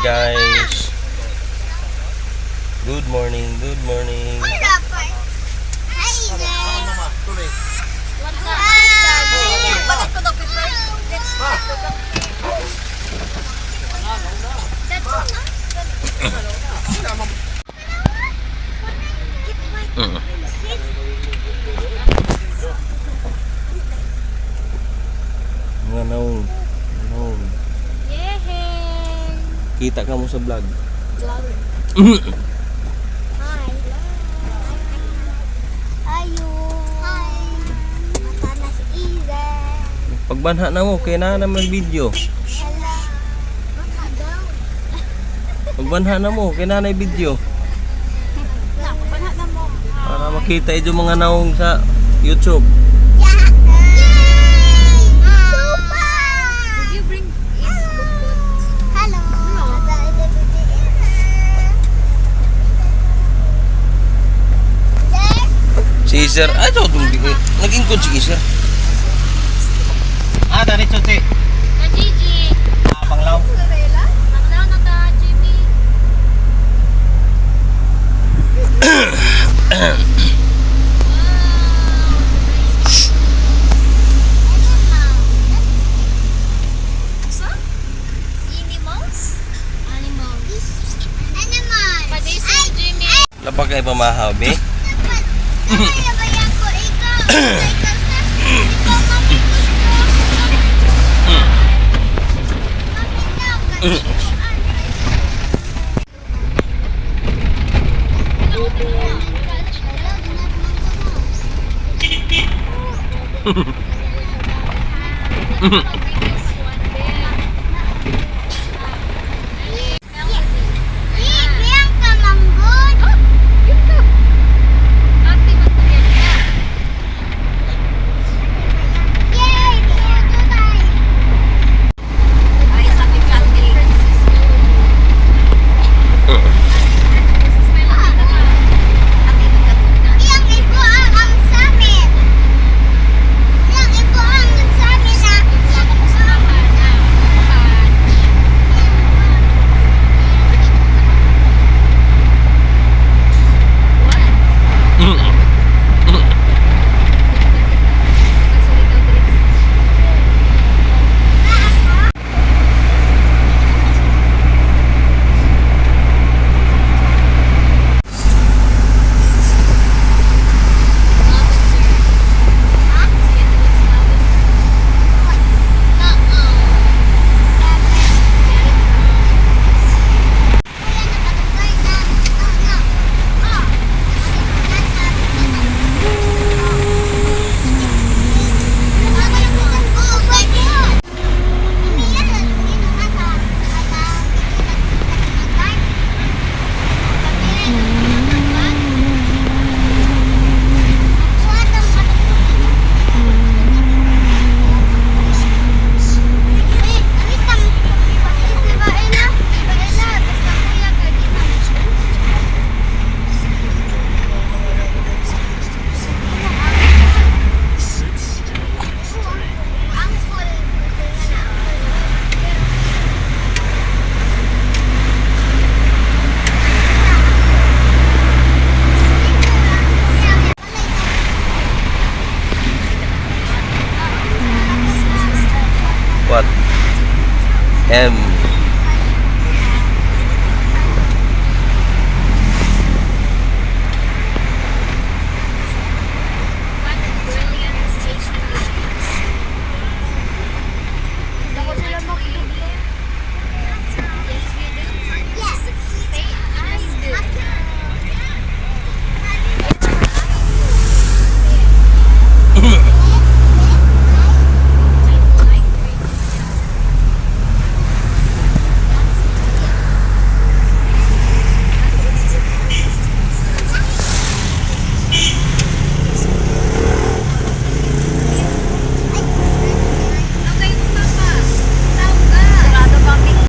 guys. Good morning, good morning. Mga naong. Kita ka mo sa vlog. Hi. Ayo. Hi. Matanas Iza. Pagbanha na mo, kaya na naman video. Hala. Makadaw. Pagbanha na mo, kaya na video. Pagbanha na mo. Para makita yung mga naong sa YouTube. Si Iser, ito itong naging good si Iser. Diretso si. Na Gigi. Panglaw. Panglaw na ta, Jimmy. Lapag kayo pamahaw, be? What? M